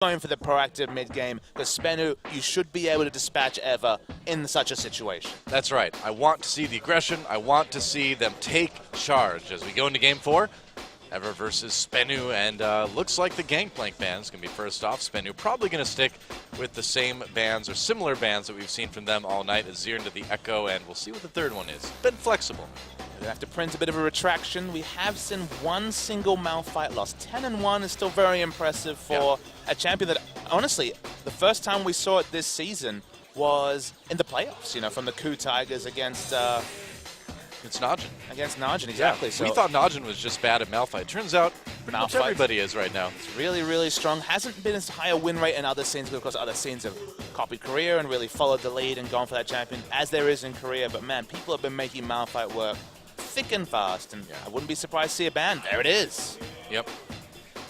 going for the proactive mid-game, because Spenu, you should be able to dispatch Ever in such a situation. That's right. I want to see the aggression. I want to see them take charge as we go into Game 4. Ever versus Spenu, and looks like the Gangplank ban is going to be first off. Spenu probably going to stick with the same bans or similar bans that we've seen from them all night, as Azir into the Echo, and we'll see what the third one is. Been flexible. We have to print a bit of a retraction. We have seen one single Malphite loss. 10-1 is still very impressive for a champion that, honestly, the first time we saw it this season was in the playoffs, you know, from the Coup Tigers against... It's Najin. Against Najin, exactly. Yeah. So we thought Najin was just bad at Malphite. Turns out pretty much everybody is right now. It's really, really strong. Hasn't been as high a win rate in other scenes, but of course other scenes have copied Korea and really followed the lead and gone for that champion, as there is in Korea. But man, people have been making Malphite work thick and fast, and I wouldn't be surprised to see a ban. There it is. Yep.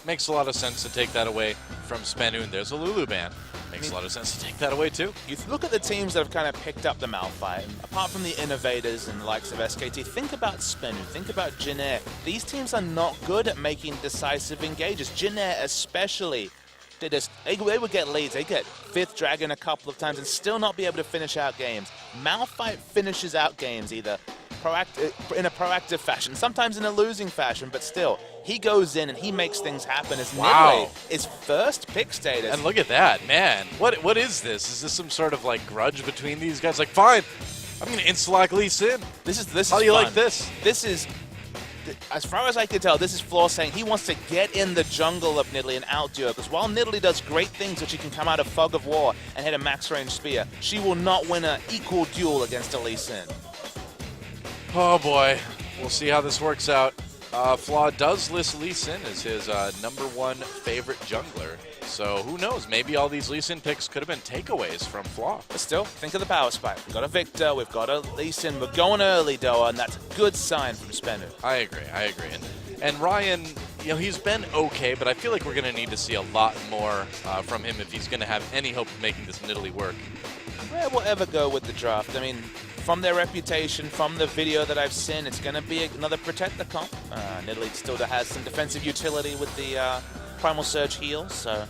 Makes a lot of sense to take that away from Spenu, and there's a Lulu ban. Makes a lot of sense to take that away too. You look at the teams that have kind of picked up the Malphite, apart from the innovators and the likes of SKT, think about Spenu, think about Jinair. These teams are not good at making decisive engages. Jinair especially, they would get leads, they get 5th Dragon a couple of times and still not be able to finish out games. Malphite finishes out games either in a proactive fashion, sometimes in a losing fashion, but still, he goes in and he makes things happen as Nidalee is first pick status. And look at that, man. What is this? Is this some sort of like grudge between these guys? Like, fine, I'm going to insta-lock Lee Sin. This is How do you like this? This is, as far as I can tell, this is Floor saying he wants to get in the jungle of Nidalee and outduo, because while Nidalee does great things, that she can come out of Fog of War and hit a max range spear, she will not win an equal duel against a Lee Sin. Oh boy, we'll see how this works out. Flaw does list Lee Sin as his #1 favorite jungler. So who knows, maybe all these Lee Sin picks could have been takeaways from Flaw. But still, think of the power spike. We've got a Victor, we've got a Lee Sin, we're going early, Doa, and that's a good sign from Spenu. I agree. And Ryan, you know, he's been okay, but I feel like we're going to need to see a lot more from him if he's going to have any hope of making this Nidalee work. Where will Ever go with the draft? I mean, from their reputation, from the video that I've seen, it's going to be another protector comp. Nidalee still has some defensive utility with the Primal Surge heal, so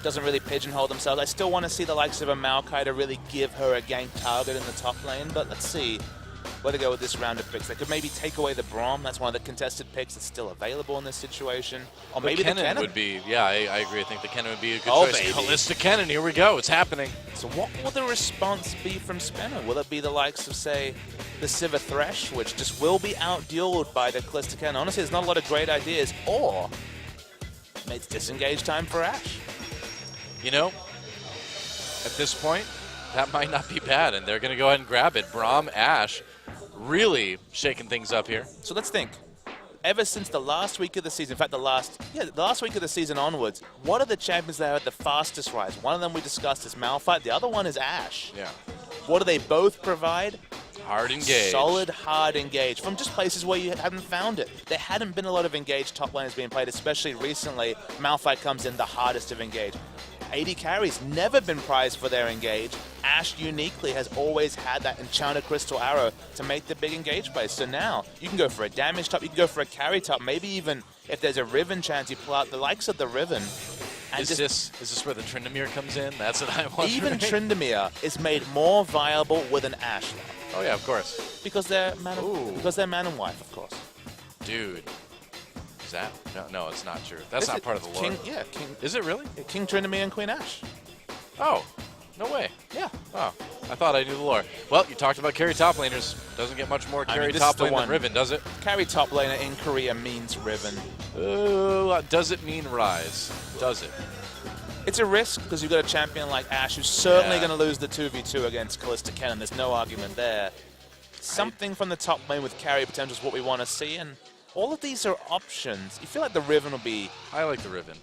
doesn't really pigeonhole themselves. I still want to see the likes of a Maokai to really give her a gank target in the top lane, but let's see where to go with this round of picks. They could maybe take away the Braum. That's one of the contested picks that's still available in this situation. Or maybe the Kennen would be, I agree. I think the Kennen would be a good choice. Baby. Kalista Kennen, here we go. It's happening. So what will the response be from Spenu? Will it be the likes of, say, the Sivir Thresh, which just will be out-dueled by the Kalista Kennen? Honestly, there's not a lot of great ideas. Or it's disengage time for Ashe. You know, at this point, that might not be bad, and they're going to go ahead and grab it. Braum, Ashe, really shaking things up here. So let's think. Ever since the last week of the season, in fact, the last week of the season onwards, what are the champions that had the fastest rise? One of them we discussed is Malphite. The other one is Ashe. Yeah. What do they both provide? Hard engage. Solid, hard engage from just places where you haven't found it. There hadn't been a lot of engaged top laners being played, especially recently. Malphite comes in the hardest of engage. AD carries never been prized for their engage. Ashe uniquely has always had that Enchanted Crystal Arrow to make the big engage plays. So now you can go for a damage top, you can go for a carry top, maybe even if there's a Riven chance, you pull out the likes of the Riven. And is this where the Tryndamere comes in? That's what I want. Even Tryndamere is made more viable with an Ashe line. Oh yeah, of course. Because they're man and wife, of course. Dude. Is that? No, it's not true. That's not part of the lore. King. Is it really? Yeah, King Tryndamere and Queen Ashe. Oh, no way. Yeah. Oh, I thought I knew the lore. Well, you talked about carry top laners. Doesn't get much more carry top lane than Riven, does it? Carry top laner in Korea means Riven. Does it mean Rise? Does it? It's a risk because you've got a champion like Ashe who's certainly going to lose the 2v2 against Kalista Kennen. There's no argument there. Something from the top lane with carry potential is what we want to see, and all of these are options. You feel like the Riven will be... I like the Riven.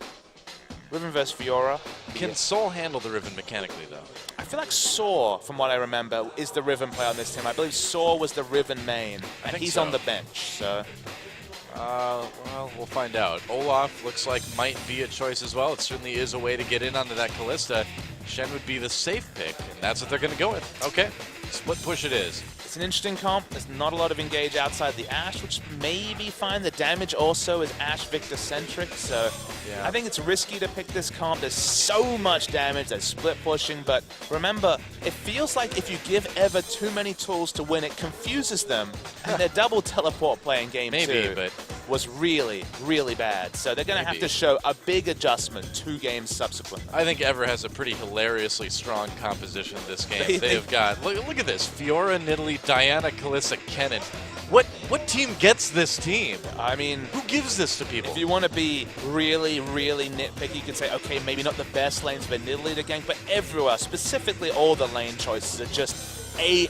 Riven versus Fiora. Can Soul handle the Riven mechanically, though? I feel like Saw, from what I remember, is the Riven player on this team. I believe Saw was the Riven main, and he's on the bench, so... well, we'll find out. Olaf looks like might be a choice as well. It certainly is a way to get in onto that Kalista. Shen would be the safe pick, and that's what they're going to go with. Okay, split push it is. It's an interesting comp. There's not a lot of engage outside the Ashe, which may be fine. The damage also is Ashe Victor-centric, so yeah. I think it's risky to pick this comp. There's so much damage, there's split pushing, but remember, it feels like if you give Ever too many tools to win, it confuses them, and their double teleport play in game 2 but was really, really bad. So they're going to have to show a big adjustment 2 games subsequently. I think Ever has a pretty hilariously strong composition this game. They've got, look at this, Fiora, Nidalee, Diana, Kalista, Kennen. What team gets this team? I mean, who gives this to people? If you want to be really, really nitpicky, you could say, okay, maybe not the best lanes for Nidalee to gank, but everywhere, specifically all the lane choices are just A+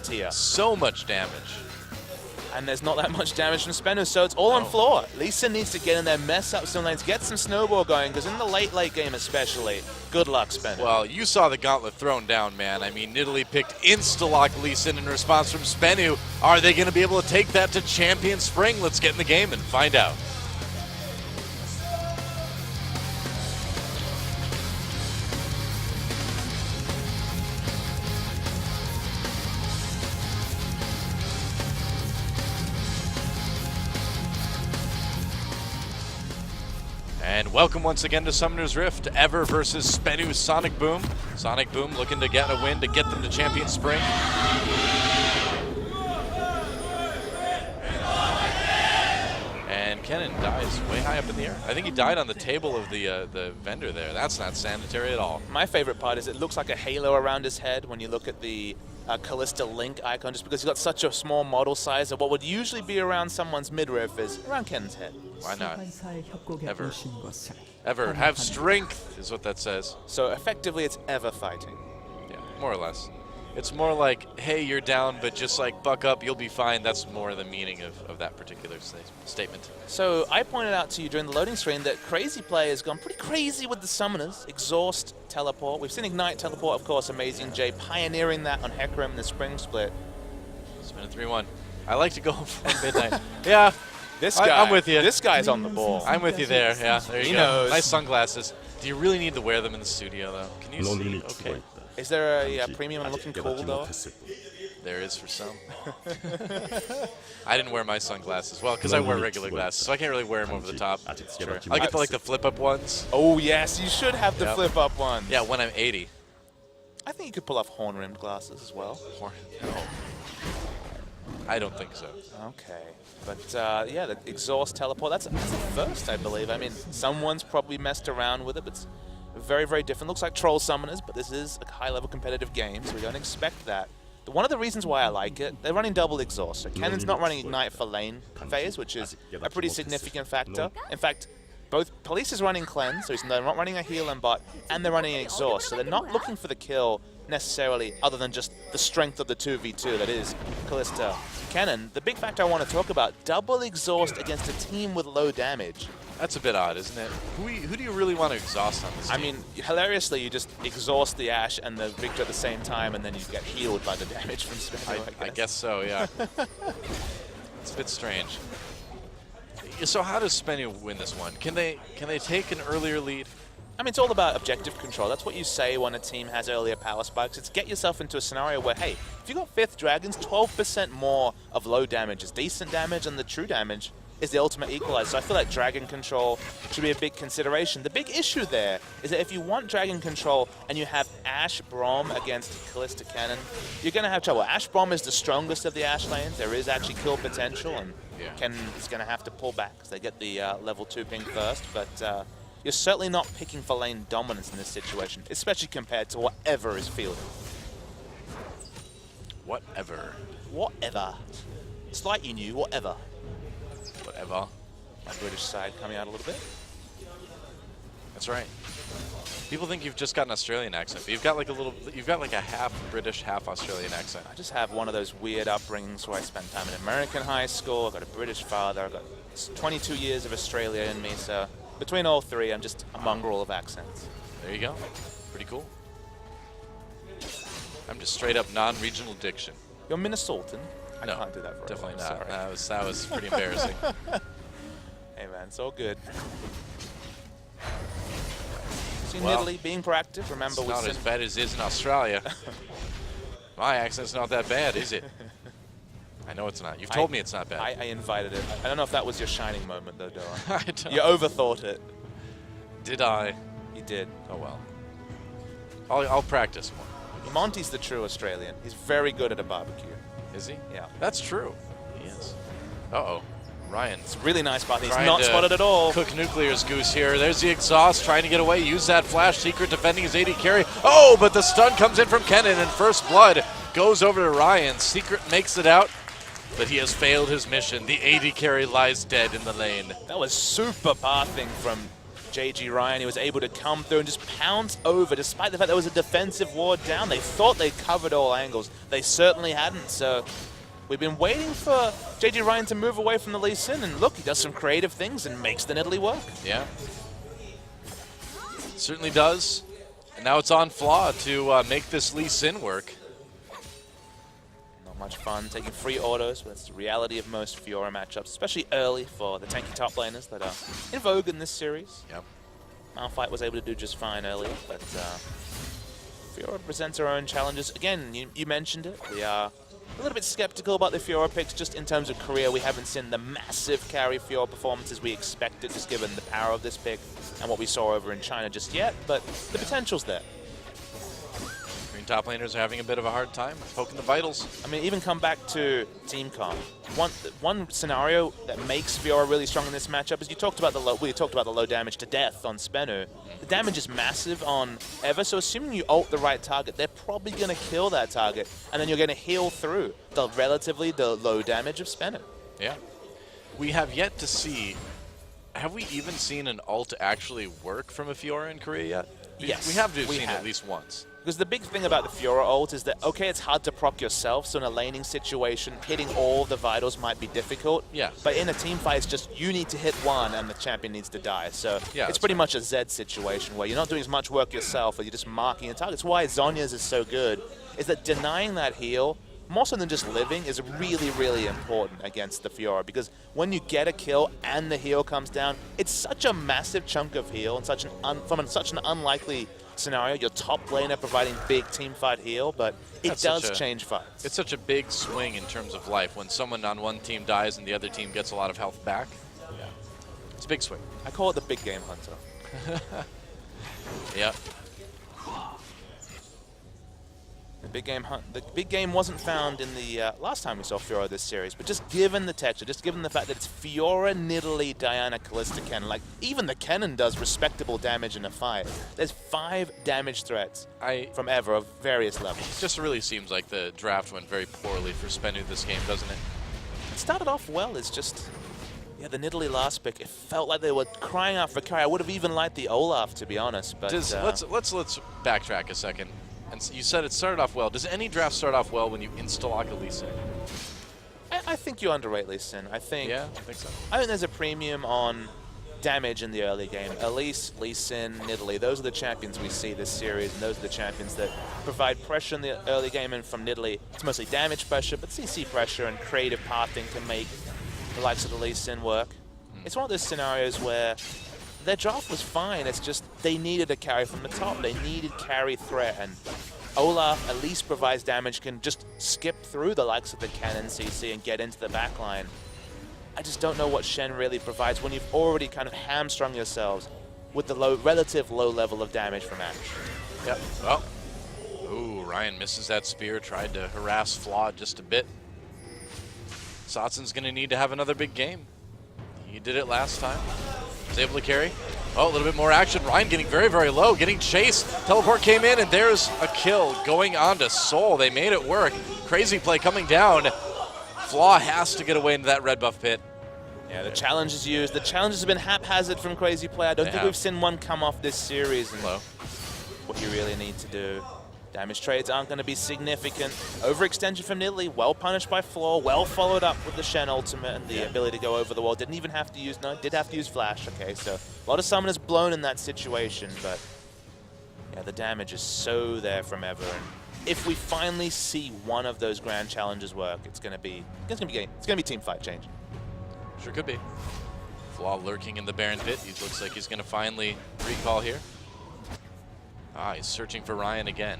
tier. So much damage. And there's not that much damage from Spenu, so it's all on floor. Lisa needs to get in there, mess up some lanes, get some snowball going, because in the late game especially, good luck, Spenu. Well, you saw the gauntlet thrown down, man. I mean, Nidalee picked insta-lock Lee Sin in response from Spenu. Are they going to be able to take that to Champion Spring? Let's get in the game and find out. And welcome once again to Summoner's Rift, Ever versus Spenu Sonic Boom. Sonic Boom looking to get a win to get them to Champion Spring. And Kennen dies way high up in the air. I think he died on the table of the vendor there. That's not sanitary at all. My favorite part is it looks like a halo around his head when you look at the Kalista Link icon, just because he's got such a small model size of what would usually be around someone's midriff is around Kennen's head. Why not? Ever have strength is what that says. So effectively it's Ever fighting. Yeah, more or less. It's more like, hey, you're down, but just like buck up, you'll be fine. That's more the meaning of that particular statement. So I pointed out to you during the loading screen that Crazy Play has gone pretty crazy with the summoners. Exhaust, teleport. We've seen Ignite, teleport, of course, Amazing J pioneering that on Hecarim in the spring split. It's been a 3-1. I like to go for midnight. Yeah. This guy, I'm with you. This guy's on the ball. I'm with you there. Yeah, there you he go. Knows. Nice sunglasses. Do you really need to wear them in the studio, though? Can you see? Okay. Is there a premium and looking cool, though? There is for some. I didn't wear my sunglasses. Well, because I wear regular glasses, so I can't really wear them over the top. Sure. I'll get the flip-up ones. Oh, yes. You should have the flip-up ones. Yeah, when I'm 80. I think you could pull off horn-rimmed glasses as well. No. I don't think so. Okay. But, yeah, the exhaust teleport, that's a first, I believe. I mean, someone's probably messed around with it, but it's very, very different. Looks like troll summoners, but this is a high-level competitive game, so we don't expect that. But one of the reasons why I like it, they're running double exhaust. So Kennen's not running Ignite for lane phase, which is a pretty significant factor. In fact, both Police is running Cleanse, so they're not running a heal and bot, and they're running an exhaust. So they're not looking for the kill necessarily, other than just the strength of the 2v2 that is Kalista Kennen. The big factor I want to talk about, double exhaust against a team with low damage. That's a bit odd, isn't it? Who do you really want to exhaust on this team? I mean, hilariously, you just exhaust the Ashe and the Victor at the same time, and then you get healed by the damage from Spenu, I guess so, yeah. It's a bit strange. So how does Spenu win this one? Can they take an earlier lead? I mean, it's all about objective control. That's what you say when a team has earlier power spikes. It's get yourself into a scenario where, hey, if you got 5th Dragons, 12% more of low damage is decent damage, and the true damage is the ultimate equalizer. So I feel like Dragon Control should be a big consideration. The big issue there is that if you want Dragon Control and you have Ashe Braum against Kalista Kennen, you're going to have trouble. Ashe Braum is the strongest of the Ashe lanes. There is actually kill potential, and Kennen is going to have to pull back because they get the level 2 ping first. But you're certainly not picking for lane dominance in this situation, especially compared to whatever is fielded. Whatever. Whatever. It's like you knew, whatever. Whatever. My British side coming out a little bit. That's right. People think you've just got an Australian accent, but you've got like a half British, half Australian accent. I just have one of those weird upbringings where I spent time in American high school. I've got a British father. I've got 22 years of Australia in me, so between all three, I'm just a mongrel of accents. There you go. Pretty cool. I'm just straight up non-regional diction. You're Minnesotan? I No, can't do that for definitely a not. Sorry. That was pretty embarrassing. Hey man, it's all good. See Well, Nidalee being proactive. Remember, it's not as bad as it is in Australia. My accent's not that bad, is it? I know it's not. You've told me it's not bad. I invited it. I don't know if that was your shining moment, though, Dylan. I don't. You overthought it. Did I? You did. Oh, well. I'll practice more. Monty's the true Australian. He's very good at a barbecue. Is he? Yeah. That's true. He is. Uh-oh. Ryan. It's really nice, but he's Trying not to spotted at all. Cook Nuclear's goose here. There's the exhaust, trying to get away. Use that flash. Secret defending his AD carry. Oh, but the stun comes in from Kennen, and first blood goes over to Ryan. Secret makes it out, but he has failed his mission. The AD carry lies dead in the lane. That was super pathing from JG Ryan. He was able to come through and just pounce over, despite the fact there was a defensive ward down. They thought they covered all angles. They certainly hadn't, so we've been waiting for JG Ryan to move away from the Lee Sin, and look, he does some creative things and makes the Nidalee work. Yeah. Certainly does. And now it's on Flaw to make this Lee Sin work. Not much fun taking free autos, but that's the reality of most Fiora matchups, especially early for the tanky top laners that are in vogue in this series. Yep. Malphite was able to do just fine earlier, but Fiora presents her own challenges. Again, you mentioned it. We are a little bit skeptical about the Fiora picks just in terms of career. We haven't seen the massive carry Fiora performances we expected, just given the power of this pick and what we saw over in China just yet, but the potential's there. Green top laners are having a bit of a hard time poking the vitals. I mean, even come back to Team Comp. One scenario that makes Fiora really strong in this matchup is we talked about the low damage to death on Spenu. The damage is massive on Ever, so assuming you ult the right target, they're probably going to kill that target, and then you're going to heal through the low damage of Spenu. Yeah. We have yet to see, have we even seen an ult actually work from a Fiora in Korea yet? Yes. We have seen it at least once. Because the big thing about the Fiora ult is that, okay, it's hard to proc yourself, so in a laning situation, hitting all the vitals might be difficult. Yeah. But in a team fight, it's just you need to hit one and the champion needs to die. So yeah, it's pretty much a Zed situation where you're not doing as much work yourself, or you're just marking a target. It's why Zhonya's is so good, is that denying that heal, more so than just living, is really, really important against the Fiora, because when you get a kill and the heal comes down, it's such a massive chunk of heal and such an unlikely scenario. Your top laner providing big team fight heal, but it does change fights. It's such a big swing in terms of life when someone on one team dies and the other team gets a lot of health back. Yeah. It's a big swing. I call it the big game hunter. Yep. The big game wasn't found in the last time we saw Fiora this series, but just given the texture, just given the fact that it's Fiora, Nidalee, Diana, Kalista, Kennen, like even the Kennen does respectable damage in a fight. There's 5 damage threats from Ever of various levels. It just really seems like the draft went very poorly for Spenu this game, doesn't it? It started off well. It's just, yeah, the Nidalee last pick, it felt like they were crying out for carry. I would have even liked the Olaf, to be honest. But let's backtrack a second. And you said it started off well. Does any draft start off well when you insta-lock a Lee Sin? I think you underrate Lee Sin. I think so. I think there's a premium on damage in the early game. Elise, Lee Sin, Nidalee, those are the champions we see this series, and those are the champions that provide pressure in the early game. And from Nidalee, it's mostly damage pressure, but CC pressure and creative pathing can make the likes of the Lee Sin work. It's one of those scenarios where their draft was fine, it's just they needed a carry from the top. They needed carry threat, and Olaf at least provides damage, can just skip through the likes of the Kennen CC and get into the backline. I just don't know what Shen really provides when you've already kind of hamstrung yourselves with the relative low level of damage from Ashe. Yep. Well, ooh, Ryan misses that spear, tried to harass Flaw just a bit. Satsun's going to need to have another big game. He did it last time. Was able to carry. Oh, a little bit more action. Ryan getting very, very low, getting chased. Teleport came in, and there's a kill going on to Soul. They made it work. Crazy play coming down. Flaw has to get away into that red buff pit. Yeah, the challenge is used. The challenges have been haphazard from Crazy Play. I don't think we've seen one come off this series. And what you really need to do. Damage trades aren't going to be significant. Overextension from Nidalee, well punished by Flaw, well followed up with the Shen ultimate and the ability to go over the wall. Didn't even have to use, did have to use Flash, okay, so a lot of summoners blown in that situation, but yeah, the damage is so there from Ever. And if we finally see one of those grand challenges work, it's gonna be team fight change. Sure could be. Flaw lurking in the Baron pit. He looks like he's gonna finally recall here. He's searching for Ryan again.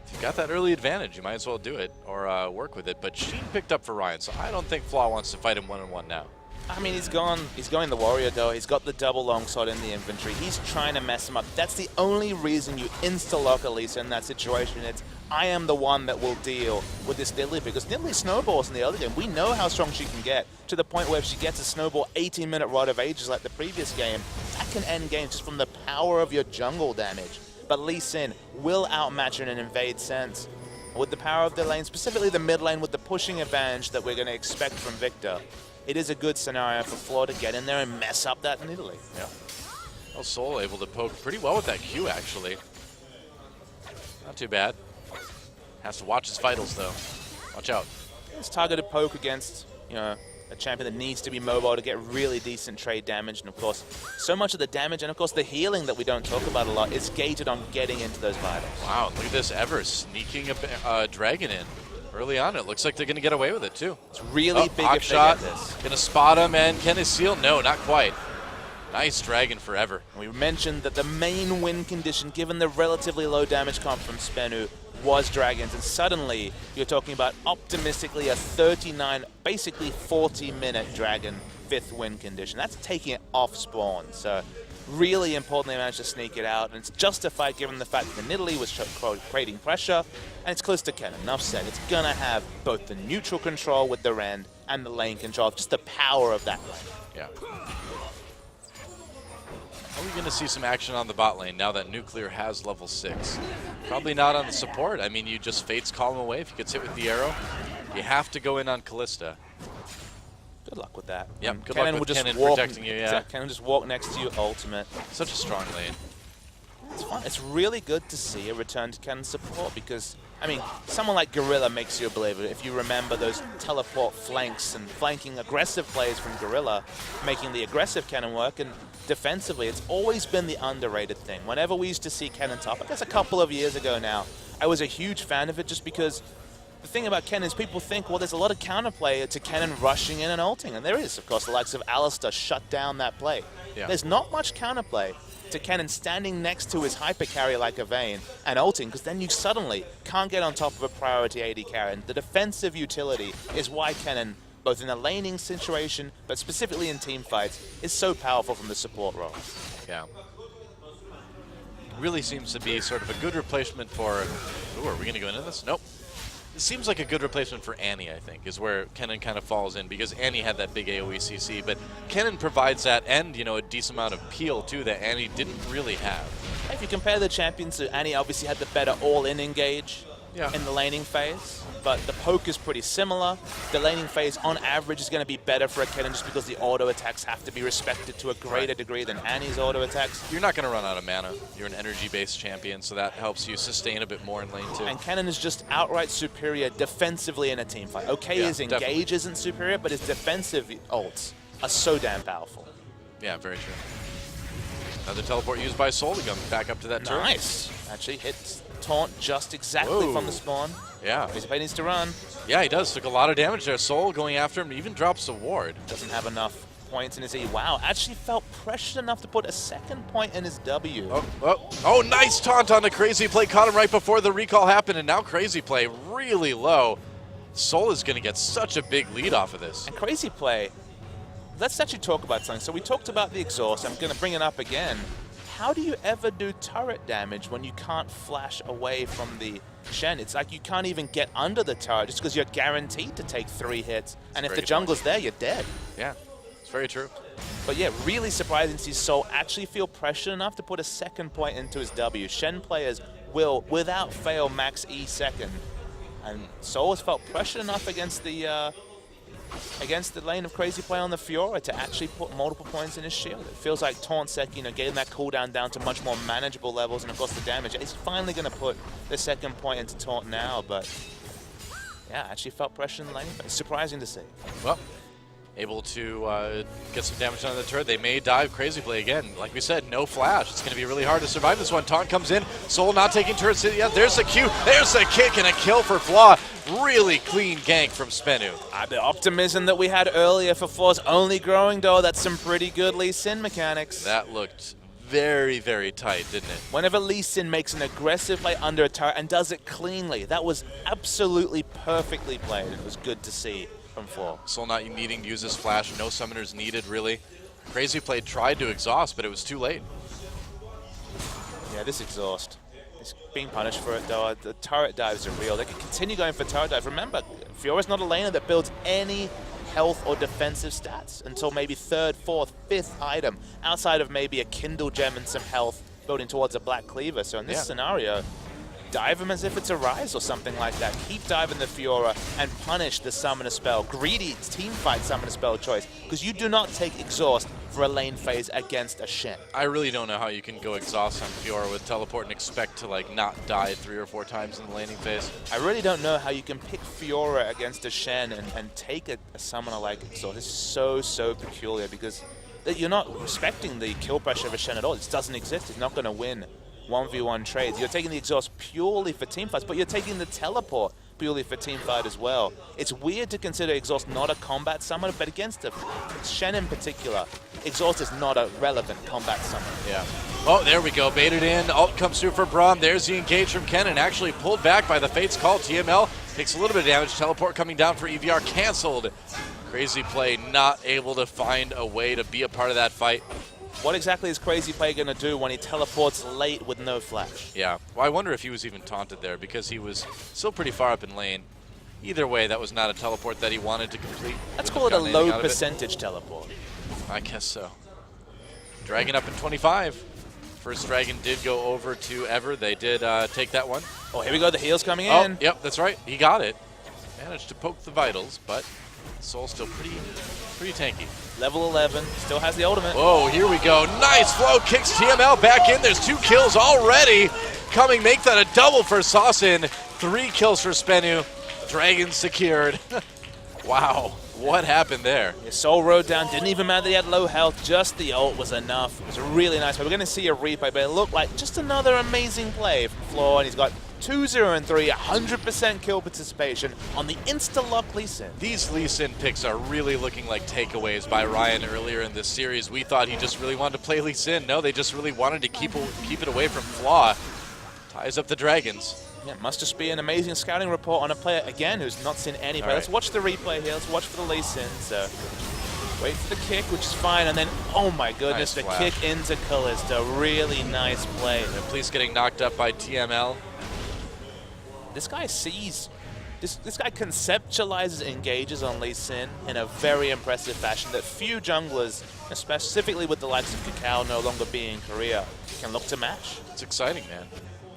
If you've got that early advantage, you might as well do it or work with it. But Sheen picked up for Ryan, so I don't think Flaw wants to fight him one-on-one now. I mean, he's going the Warrior, though. He's got the double longsword in the inventory. He's trying to mess him up. That's the only reason you insta-lock Elisa in that situation. It's, I am the one that will deal with this Nidalee, because Nidalee snowballs in the other game. We know how strong she can get, to the point where if she gets a snowball 18-minute Rod of Ages like the previous game, that can end games just from the power of your jungle damage. But Lee Sin will outmatch her in an invade sense. With the power of the lane, specifically the mid lane, with the pushing advantage that we're going to expect from Victor, it is a good scenario for Flaw to get in there and mess up that Nidalee. Yeah. Well, Soul able to poke pretty well with that Q, actually. Not too bad. Has to watch his vitals, though. Watch out. It's targeted poke against, you know, a champion that needs to be mobile to get really decent trade damage. And, of course, so much of the damage and, of course, the healing that we don't talk about a lot is gated on getting into those vitals. Wow, look at this Ever sneaking a dragon in. Early on, it looks like they're going to get away with it, too. It's really big if they shot. get this. Going to spot him, and can he seal? No, not quite. Nice dragon for Ever. We mentioned that the main win condition, given the relatively low damage comp from Spenu, was dragons, and suddenly you're talking about optimistically a 39, basically 40-minute dragon 5th win condition. That's taking it off spawn, so really important they managed to sneak it out, and it's justified given the fact that Nidalee was creating pressure, and it's close to Kennen. Enough said, it's gonna have both the neutral control with the Rend and the lane control, just the power of that lane. Yeah. Are we going to see some action on the bot lane now that Nuclear has level 6? Probably not on the support. I mean, you just Fates call him away if he gets hit with the arrow. You have to go in on Callista. Good luck with that. Yep, good Kennen luck with Kennen walk, protecting you, yeah. Kennen will just walk next to you, ultimate. Such a strong lane. It's fun. It's really good to see a return to Kennen support because, I mean, someone like Gorilla makes you a believer. If you remember those teleport flanks and flanking aggressive plays from Gorilla, making the aggressive Kennen work, and defensively, it's always been the underrated thing. Whenever we used to see Kennen top, I guess a couple of years ago now, I was a huge fan of it just because the thing about Kennen is people think, well, there's a lot of counterplay to Kennen rushing in and ulting, and there is, of course. The likes of Alistar shut down that play. Yeah. There's not much counterplay to Kennen standing next to his hyper carry like a Vayne and ulting, because then you suddenly can't get on top of a priority AD carry. And the defensive utility is why Kennen, both in a laning situation, but specifically in team fights, is so powerful from the support role. Yeah. Really seems to be sort of a good replacement for... Ooh, are we going to go into this? Nope. It seems like a good replacement for Annie, I think, is where Kennen kind of falls in, because Annie had that big AoE CC, but Kennen provides that and, you know, a decent amount of peel, too, that Annie didn't really have. If you compare the champions, Annie obviously had the better all-in engage in the laning phase, but the poke is pretty similar. The laning phase, on average, is going to be better for a Kennen just because the auto attacks have to be respected to a greater degree than Annie's auto attacks. You're not going to run out of mana. You're an energy-based champion, so that helps you sustain a bit more in lane 2. And Kennen is just outright superior defensively in a team fight. Okay, his engage isn't superior, but his defensive ults are so damn powerful. Yeah, very true. Another teleport used by Soul to come back up to that turret. Nice. Actually hits taunt just exactly from the spawn. Yeah. Crazy needs to run. Yeah, he does. Took a lot of damage there. Soul going after him, even drops a ward. Doesn't have enough points in his E. Wow, actually felt pressured enough to put a second point in his W. Oh, nice taunt on the Crazy Play. Caught him right before the recall happened, and now Crazy Play really low. Soul is going to get such a big lead off of this. And Crazy Play, let's actually talk about something. So we talked about the exhaust. I'm going to bring it up again. How do you ever do turret damage when you can't flash away from the Shen? It's like you can't even get under the turret just because you're guaranteed to take 3 hits. And if the jungle's there, you're dead. Yeah, it's very true. But yeah, really surprising to see Soul actually feel pressure enough to put a second point into his W. Shen players will, without fail, max E second. And Soul has felt pressure enough against the lane of Crazy Play on the Fiora to actually put multiple points in his shield. It feels like Taunt Sec, you know, getting that cooldown down to much more manageable levels, and of course the damage. He's finally going to put the second point into Taunt now, but yeah, actually felt pressure in the lane. It's surprising to see. Well, able to get some damage on the turret. They may dive Crazy Play again. Like we said, no flash. It's going to be really hard to survive this one. Taunt comes in. Soul not taking turrets. Yeah, there's the Q. There's the kick and a kill for Flaw. Really clean gank from Spenu. The optimism that we had earlier for Flaw's only growing, though. That's some pretty good Lee Sin mechanics. That looked very, very tight, didn't it? Whenever Lee Sin makes an aggressive play under a turret and does it cleanly, that was absolutely perfectly played. It was good to see from Floor. Soul not needing to use his flash. No summoners needed, really. Crazy Play tried to exhaust, but it was too late. Yeah, this exhaust. He's being punished for it, though. The turret dives are real. They can continue going for turret dive. Remember, Fiora's not a laner that builds any health or defensive stats until maybe 3rd, 4th, 5th item, outside of maybe a Kindle gem and some health building towards a Black Cleaver. So in this scenario, dive him as if it's a Rise or something like that. Keep diving the Fiora and punish the Summoner spell. Greedy teamfight Summoner spell choice, because you do not take exhaust for a lane phase against a Shen. I really don't know how you can go exhaust on Fiora with teleport and expect to like not die 3 or 4 times in the laning phase. I really don't know how you can pick Fiora against a Shen and take a summoner like exhaust. It's so peculiar, because you're not respecting the kill pressure of a Shen at all. It just doesn't exist. It's not going to win 1v1 trades. You're taking the exhaust purely for teamfights, but you're taking the teleport purely for teamfight as well. It's weird to consider exhaust not a combat summoner, but against a Shen in particular, exhaust is not a relevant combat summoner. Yeah. Oh, there we go. Baited in. Ult comes through for Braum. There's the engage from Kennen. Actually pulled back by the Fates call. TML takes a little bit of damage. Teleport coming down for EVR. Canceled. Crazy Play not able to find a way to be a part of that fight. What exactly is Crazy Play going to do when he teleports late with no flash? Yeah. Well, I wonder if he was even taunted there, because he was still pretty far up in lane. Either way, that was not a teleport that he wanted to complete. Let's call it a low percentage teleport. I guess so. Dragon up in 25. First Dragon did go over to Ever. They did take that one. Oh, here we go. The heal's coming Oh, in. yep, that's right. He got it. Managed to poke the vitals, but Soul's still pretty tanky. Level 11. Still has the ultimate. Whoa, here we go. Nice flow. Kicks TML back in. There's 2 kills already coming. Make that a double for Saucin. 3 kills for Spenu. Dragon secured. Wow. What happened there? His Soul rode down. Didn't even matter that he had low health. Just the ult was enough. It was a really nice play. We're going to see a replay, but it looked like just another amazing play from Floor, and he's got 2-0 and 3, 100% kill participation on the insta-lock Lee Sin. These Lee Sin picks are really looking like takeaways by Ryan earlier in this series. We thought he just really wanted to play Lee Sin. No, they just really wanted to keep it away from Flaw. Ties up the Dragons. Yeah, must just be an amazing scouting report on a player, again, who's not seen any play. Right. Let's watch the replay here. Let's watch for the Lee Sin. So, wait for the kick, which is fine, and then, oh my goodness, Nice the flash. kick into Callista. Really nice play. And Please getting knocked up by TML. This guy sees, this guy conceptualizes engages on Lee Sin in a very impressive fashion that few junglers, specifically with the likes of Kakao no longer being in Korea, can look to match. It's exciting, man.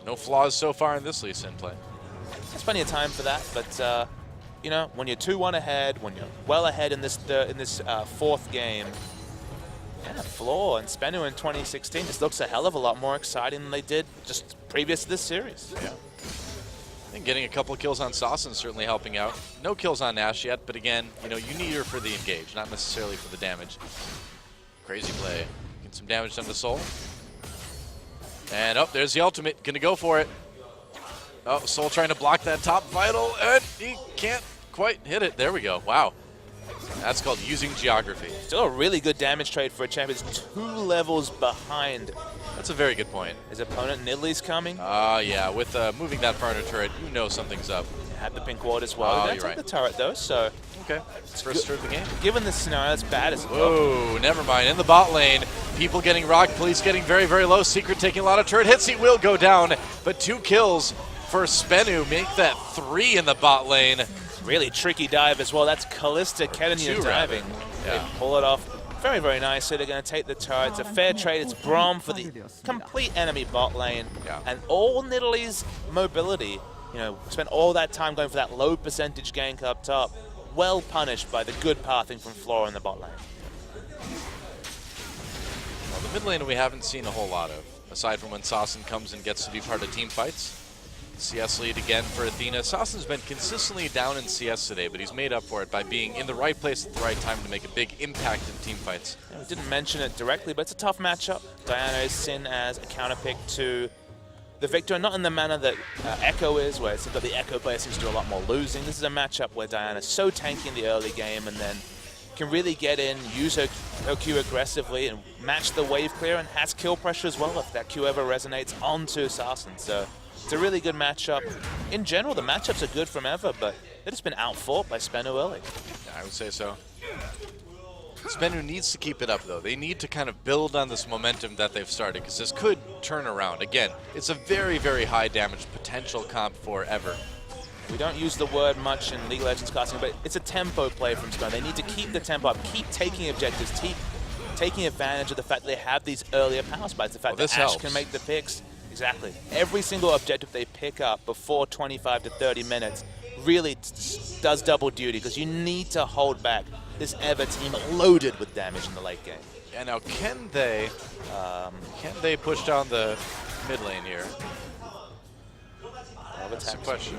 No flaws so far in this Lee Sin play. There's plenty of time for that, but you know, when you're 2-1 ahead, when you're well ahead in this fourth game, yeah, Floor and Spenu in 2016 just looks a hell of a lot more exciting than they did just previous to this series. Yeah. I think getting a couple of kills on Saucin certainly helping out. No kills on Nash yet, but again, you know, you need her for the engage, not necessarily for the damage. Crazy play. Get some damage done to Soul. And oh, there's the ultimate. Gonna go for it. Oh, Soul trying to block that top vital, and he can't quite hit it. There we go. Wow. That's called using geography. Still a really good damage trade for a champion. It's 2 levels behind. That's a very good point. His opponent, Nidalee, coming. Yeah, with moving that far in a turret, you know something's up. Had the pink ward as well. Oh, They're you're gonna take right. the turret though, so. Okay, it's first turret of the game. Given this scenario, that's bad as well. Whoa, never mind. In the bot lane, people getting rocked, police getting very, very low. Secret taking a lot of turret hits. He will go down, but 2 kills for Spenu. Make that 3 in the bot lane. Really tricky dive as well. That's Callista Kennen 2 diving. Yeah. They pull it off very, very nicely. They're going to take the turret. It's a fair trade. It's Braum for the complete enemy bot lane. Yeah. And all Nidalee's mobility, you know, spent all that time going for that low percentage gank up top. Well punished by the good pathing from Floor in the bot lane. Well, the mid lane we haven't seen a whole lot of, aside from when Saucin comes and gets to be part of team fights. CS lead again for Athena. Saucin's been consistently down in CS today, but he's made up for it by being in the right place at the right time to make a big impact in team fights. Yeah, we didn't mention it directly, but it's a tough matchup. Diana is seen as a counterpick to the Victor, not in the manner that Echo is, where it seems like the Echo player seems to do a lot more losing. This is a matchup where Diana's so tanky in the early game and then can really get in, use her Q aggressively, and match the wave clear, and has kill pressure as well if that Q ever resonates onto Assassin. So it's a really good matchup. In general, the matchups are good from Ever, but they've just been outfought by Spenu early. Yeah, I would say so. Spenu needs to keep it up, though. They need to kind of build on this momentum that they've started, because this could turn around. Again, it's a very, very high damage potential comp for Ever. We don't use the word much in League of Legends casting, but it's a tempo play from Spenu. They need to keep the tempo up, keep taking objectives, keep taking advantage of the fact that they have these earlier power spikes, the fact that Ash can make the picks. Exactly. Every single objective they pick up before 25 to 30 minutes really does double duty, because you need to hold back this Ever team loaded with damage in the late game. Yeah, now can they push down the mid lane here? That's the question.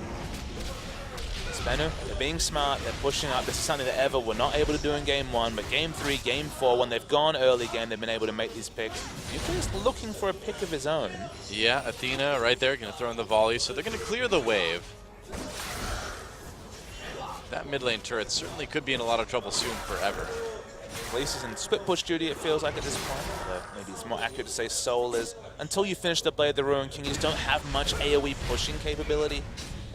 Spenu, they're being smart, they're pushing up. This is something that Ever were not able to do in game 1, but game 3, game 4, when they've gone early game, they've been able to make these picks. Nuclear's looking for a pick of his own. Yeah, Athena right there, going to throw in the volley, so they're going to clear the wave. That mid lane turret certainly could be in a lot of trouble soon for Ever. Fleece is in split push duty, it feels like at this point. But maybe it's more accurate to say Soul is. Until you finish the Blade of the Ruin King, you just don't have much AoE pushing capability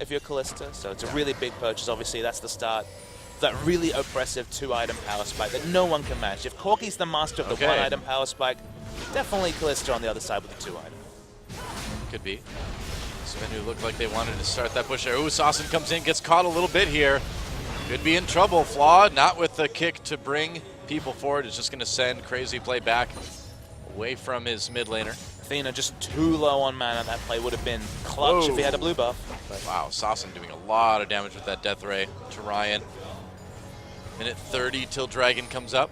if you're Callista. So it's a really big purchase. Obviously, that's the start. That really oppressive 2-item power spike that no one can match. If Corki's the master of the 1-item power spike, definitely Callista on the other side with the 2-item. Could be. Spenu looked like they wanted to start that push there. Ooh, Sasson comes in, gets caught a little bit here. Could be in trouble. Flawed, not with the kick to bring people forward. It's just going to send Crazy Play back away from his mid laner. Athena just too low on mana. That play would have been clutch if he had a blue buff. But wow, Sasson doing a lot of damage with that Death Ray to Ryan. Minute 30 till Dragon comes up.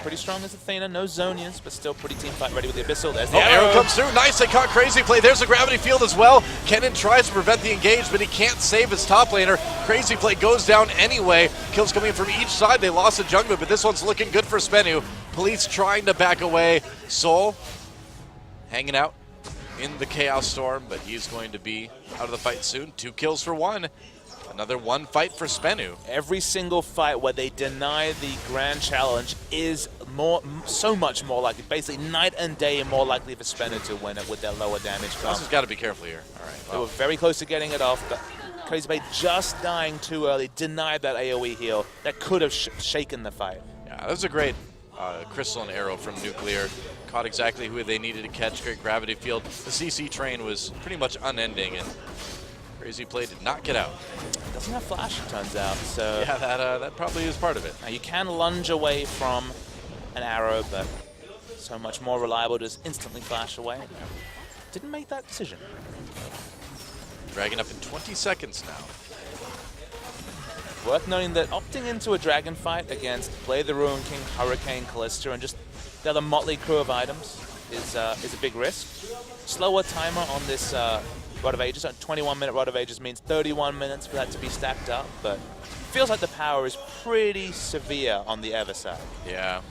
Pretty strong as Athena, no Zonians, but still pretty team fight ready with the Abyssal. There's the arrow comes through. Nice, they caught Crazy Play. There's a gravity field as well. Kennen tries to prevent the engage, but he can't save his top laner. Crazy Play goes down anyway. Kills coming from each side. They lost a jungler, but this one's looking good for Spenu. Police trying to back away. Soul hanging out in the Chaos Storm, but he's going to be out of the fight soon. 2 kills for 1. Another 1 fight for Spenu. Every single fight where they deny the grand challenge is so much more likely, basically night and day more likely for Spenu to win it with their lower damage. This has got to be careful here. All right. They were very close to getting it off, but Crazy Bay just dying too early, denied that AoE heal that could have shaken the fight. Yeah, that was a great crystal and arrow from Nuclear. Caught exactly who they needed to catch. Great gravity field. The CC train was pretty much unending, and Crazy Play did not get out. Doesn't have flash, it turns out. So yeah, that probably is part of it. Now you can lunge away from an arrow, but so much more reliable to just instantly flash away. Didn't make that decision. Dragon up in 20 seconds now. Worth noting that opting into a dragon fight against Blade of the Ruin King, Hurricane, Callista, and just the other motley crew of items is a big risk. Slower timer on this Rod of Ages. A 21-minute Rod of Ages means 31 minutes for that to be stacked up, but feels like the power is pretty severe on the Ever side. Yeah.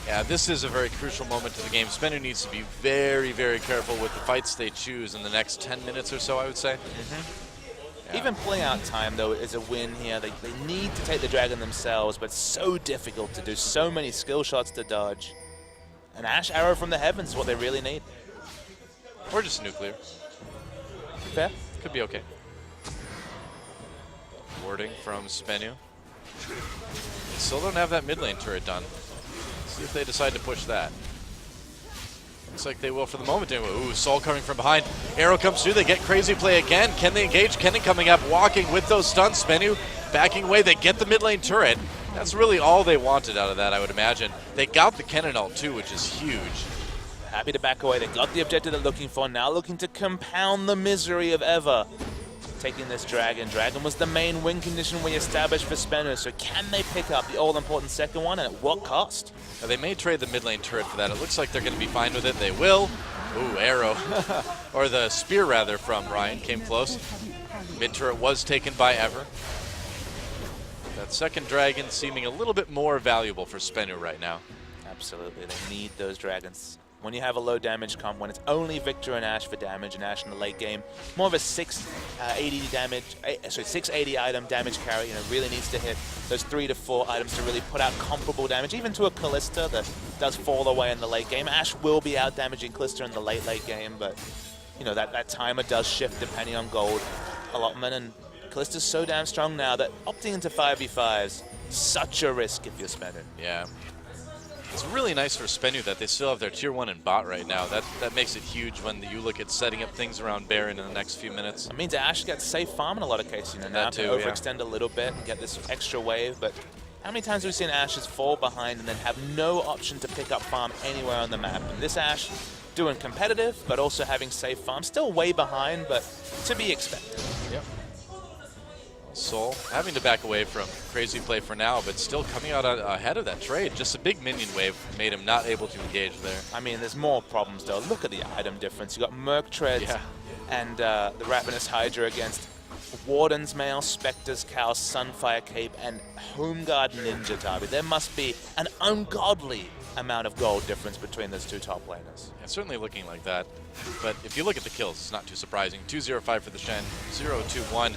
Yeah, this is a very crucial moment to the game. Spenu needs to be very, very careful with the fights they choose in the next 10 minutes or so, I would say. Yeah. Even pulling out time, though, is a win here. They need to take the dragon themselves, but it's so difficult to do. So many skill shots to dodge. An Ash Arrow from the heavens is what they really need. Or just Nuclear. Fair. Could be okay. Warding from Spenu. Still don't have that mid lane turret done. See if they decide to push that. Looks like they will for the moment. Ooh, Soul coming from behind. Arrow comes through. They get Crazy Play again. Can they engage? Kennen coming up, walking with those stuns. Spenu backing away. They get the mid lane turret. That's really all they wanted out of that, I would imagine. They got the Kennen ult too, which is huge. Happy to back away. They got the objective they're looking for. Now looking to compound the misery of Ever. Taking this Dragon. Dragon was the main win condition we established for Spenu, so can they pick up the all-important second one, and at what cost? Now, they may trade the mid lane turret for that. It looks like they're going to be fine with it. They will. Ooh, arrow. Or the spear, rather, from Ryan. Came close. Mid turret was taken by Ever. That second Dragon seeming a little bit more valuable for Spenu right now. Absolutely. They need those Dragons. when you have a low damage comp, when it's only Victor and Ashe for damage, and Ashe in the late game, more of a 680 item damage carry. Really needs to hit those 3 to 4 items to really put out comparable damage, even to a Kalista that does fall away in the late game. Ashe will be out damaging Kalista in the late game, but that timer does shift depending on gold allotment, and Kalista's so damn strong now that opting into 5v5s such a risk if you're Spenu. Yeah. It's really nice for Spenu that they still have their tier 1 in bot right now. That makes it huge when you look at setting up things around Baron in the next few minutes. It means Ashe gets safe farm in a lot of cases. Now to overextend a little bit and get this extra wave. But how many times have we seen Ashe fall behind and then have no option to pick up farm anywhere on the map? And this Ashe doing competitive, but also having safe farm. Still way behind, but to be expected. Yep. Soul having to back away from Crazy Play for now, but still coming out ahead of that trade. Just a big minion wave made him not able to engage there. I mean, there's more problems though. Look at the item difference. You got Merc Treads and the Ravenous Hydra against Warden's Mail, Spectre's Cow, Sunfire Cape, and Homeguard Ninja Tabi. There must be an ungodly amount of gold difference between those two top laners. Yeah, certainly looking like that. But if you look at the kills, it's not too surprising. 2-0-5 for the Shen, 0-2-1.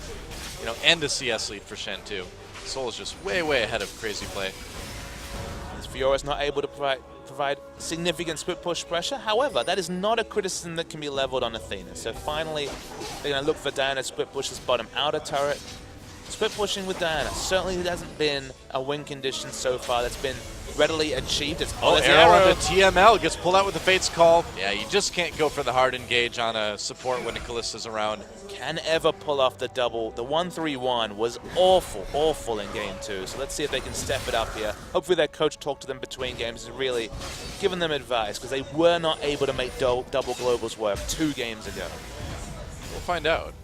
And a CS lead for Shen too. Soul is just way ahead of Crazy Play. Fiora's not able to provide significant split push pressure. However, that is not a criticism that can be leveled on Athena. So finally, they're going to look for Diana to split push this bottom outer turret. Split pushing with Diana certainly hasn't been a win condition so far that's been readily achieved. It's arrow onto TML, gets pulled out with the Fate's Call. Yeah, you just can't go for the hard engage on a support when a Kalista's around. Can ever pull off the double. The 1-3-1 was awful in game 2. So let's see if they can step it up here. Hopefully their coach talked to them between games and really given them advice, because they were not able to make double globals work 2 games ago. We'll find out.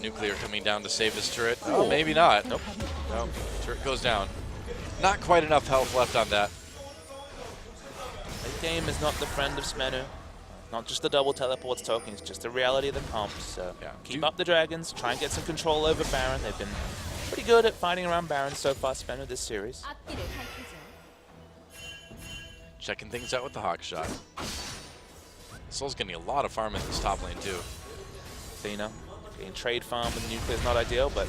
Nuclear coming down to save his turret. Oh, maybe not. Nope. No, turret goes down. Not quite enough health left on that. The game is not the friend of Spenu. Not just the double teleports token, it's just the reality of the comp. So keep up the dragons, try and get some control over Baron. They've been pretty good at fighting around Baron so far, Spenu, this series. Checking things out with the Hawk Shot. Soul's getting a lot of farm in this top lane too. Athena getting trade farm with Nuclear is not ideal, but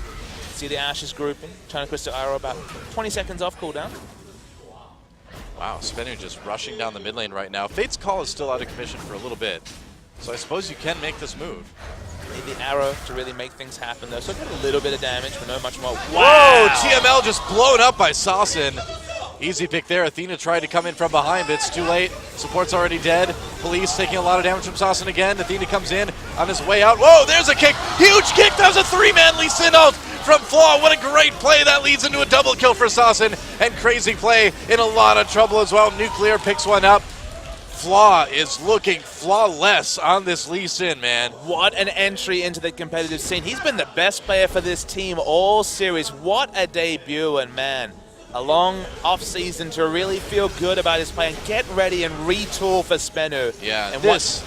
see the Ashes grouping, trying to Crystal Arrow about 20 seconds off cooldown. Wow, Spenu just rushing down the mid lane right now. Fate's Call is still out of commission for a little bit, so I suppose you can make this move. Need the arrow to really make things happen though, so get a little bit of damage, but not much more. Wow! Whoa! TML just blown up by Saucin. Easy pick there. Athena tried to come in from behind, but it's too late. Support's already dead. Police taking a lot of damage from Saucin again. Athena comes in on his way out. Whoa, there's a kick. Huge kick. That was a 3-man Lee Sin ult from Flaw. What a great play. That leads into a double kill for Saucin. And Crazy Play in a lot of trouble as well. Nuclear picks one up. Flaw is looking flawless on this Lee Sin, man. What an entry into the competitive scene. He's been the best player for this team all series. What a debut, and man, a long off-season to really feel good about his play and get ready and retool for Spenu. Yeah, and this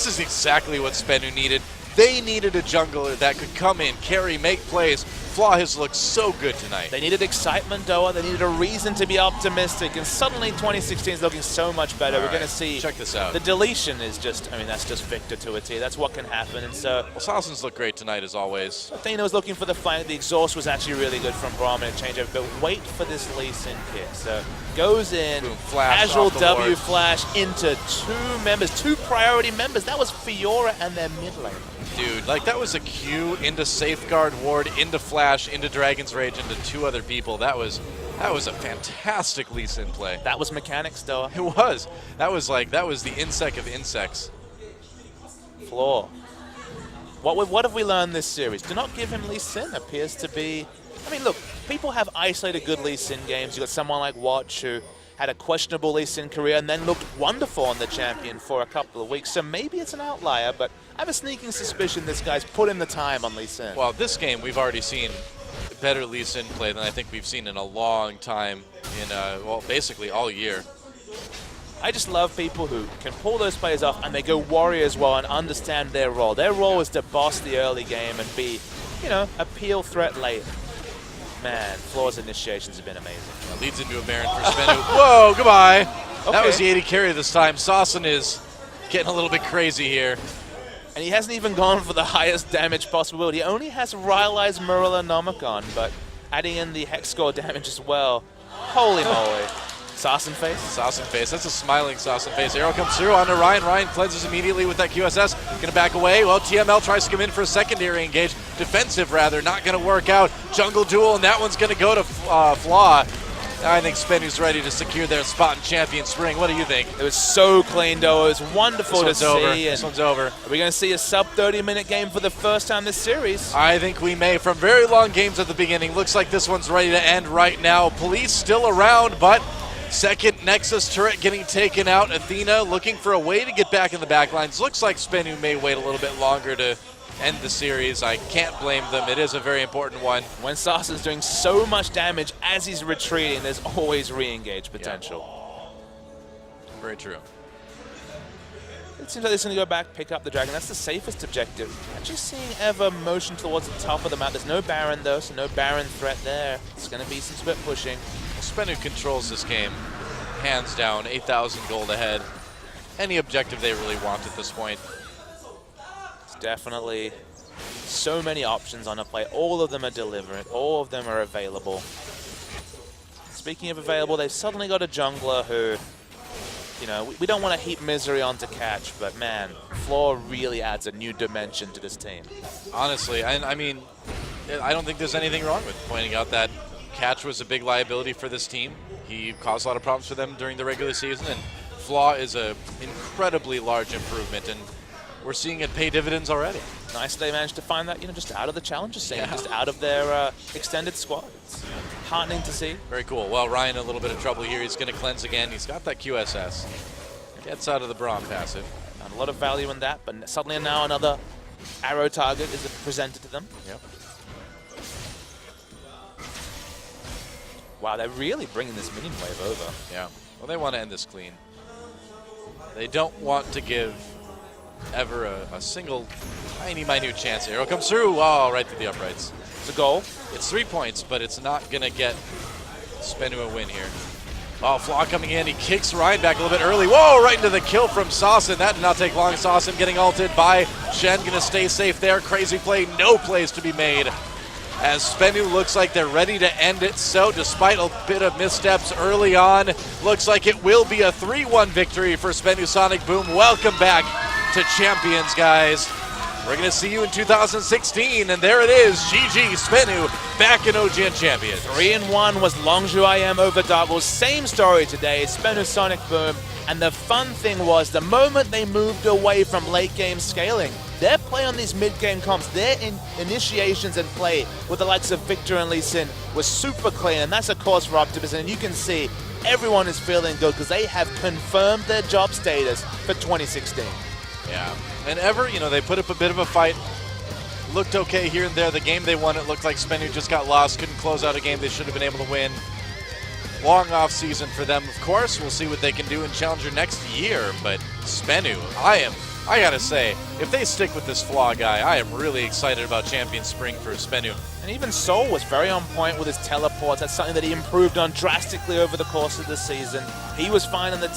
is exactly what Spenu needed. They needed a jungler that could come in, carry, make plays. Flaw has looked so good tonight. They needed excitement, Doa. They needed a reason to be optimistic, and suddenly 2016 is looking so much better. We're going to see. Check this out. The deletion is just, I mean, that's just Victor to a T. That's what can happen. And so, well, Saucin's looked great tonight as always. Athena was looking for the fight. The exhaust was actually really good from Braum and a changeover, but wait for this Lee Sin kick. So goes in, boom, flash casual W ward. flash into 2 priority members. That was Fiora and their mid lane. Dude, like that was a Q into Safeguard Ward, into Flash, into Dragon's Rage, into 2 other people. That was a fantastic Lee Sin play. That was mechanics, Doa. It was. That was the insect of insects. Flaw. What have we learned this series? Do not give him Lee Sin. Appears to be. I mean, look, people have isolated good Lee Sin games. You got someone like Watch who had a questionable Lee Sin career and then looked wonderful on the champion for a couple of weeks. So maybe it's an outlier, but I have a sneaking suspicion this guy's put in the time on Lee Sin. Well, this game we've already seen better Lee Sin play than I think we've seen in a long time in, well, basically all year. I just love people who can pull those players off and they go warrior as well and understand their role. Their role is to boss the early game and be, you know, a peel threat late. Man, Floor's initiations have been amazing. That leads into a Baron for Spenu. Whoa, goodbye. Okay. That was the 80 carry this time. Saucin is getting a little bit crazy here. And he hasn't even gone for the highest damage possibility. He only has Rylai's Muralonomicon, but adding in the Hex score damage as well. Holy moly. Saucin face? Saucin face. That's a smiling Saucin face. Arrow comes through onto Ryan. Ryan cleanses immediately with that QSS. Going to back away. Well, TML tries to come in for a secondary engage. Defensive, rather. Not going to work out. Jungle duel, and that one's going to go to Flaw. I think Spenu's ready to secure their spot in Champion Spring. What do you think? It was so clean, though. It was wonderful to see. This one's over. Are we going to see a sub 30-minute game for the first time this series? I think we may. From very long games at the beginning, looks like this one's ready to end right now. Police still around, but second Nexus turret getting taken out. Athena looking for a way to get back in the back lines. Looks like Spenu may wait a little bit longer to end the series. I can't blame them. It is a very important one. When Saucin's doing so much damage as he's retreating, there's always re-engage potential. Yeah. Very true. It seems like they're going to go back, pick up the dragon. That's the safest objective. Actually seeing Ever motion towards the top of the map. There's no Baron, though, so no Baron threat there. It's going to be some split pushing. Spenu controls this game, hands down, 8,000 gold ahead. Any objective they really want at this point. It's definitely so many options on a play. All of them are delivering. All of them are available. Speaking of available, they've suddenly got a jungler who, you know, we don't want to heap misery onto Catch, but man, Floor really adds a new dimension to this team. Honestly, I mean, I don't think there's anything wrong with pointing out that Catch was a big liability for this team. He caused a lot of problems for them during the regular season, and Flaw is an incredibly large improvement, and we're seeing it pay dividends already. Nice they managed to find that, you know, just out of the challenger scene, just out of their extended squad. It's heartening to see. Very cool. Well, Ryan in a little bit of trouble here. He's going to cleanse again. He's got that QSS. Gets out of the Braum passive. Found a lot of value in that, but suddenly now another arrow target is presented to them. Yep. Wow, they're really bringing this minion wave over. Yeah. Well, they want to end this clean. They don't want to give Ever a single tiny, minute chance. Arrow comes through. Oh, right through the uprights. It's a goal. It's 3 points, but it's not going to get Spenu a win here. Oh, Flaw coming in. He kicks Ryan back a little bit early. Whoa, right into the kill from Saucin. That did not take long. Saucin getting ulted by Shen. Going to stay safe there. Crazy play. No plays to be made. As Spenu looks like they're ready to end it. So despite a bit of missteps early on, looks like it will be a 3-1 victory for Spenu Sonic Boom. Welcome back to Champions, guys. We're going to see you in 2016, and there it is. GG, Spenu, back in OGN Champions. 3-1 was Longzhu IM over Dark Wolves. Same story today, Spenu Sonic Boom. And the fun thing was, the moment they moved away from late game scaling, their play on these mid-game comps, their initiations and play with the likes of Victor and Lee Sin was super clean, and that's a cause for optimism. And you can see everyone is feeling good because they have confirmed their job status for 2016. Yeah, and Ever, you know, they put up a bit of a fight. Looked okay here and there. The game they won, it looked like Spenu just got lost, couldn't close out a game they should have been able to win. Long off season for them, of course. We'll see what they can do in Challenger next year, but Spenu, I gotta say, if they stick with this Flaw guy, I am really excited about Champion Spring for Spenu. And even Soul was very on point with his teleports. That's something that he improved on drastically over the course of the season. He was fine in the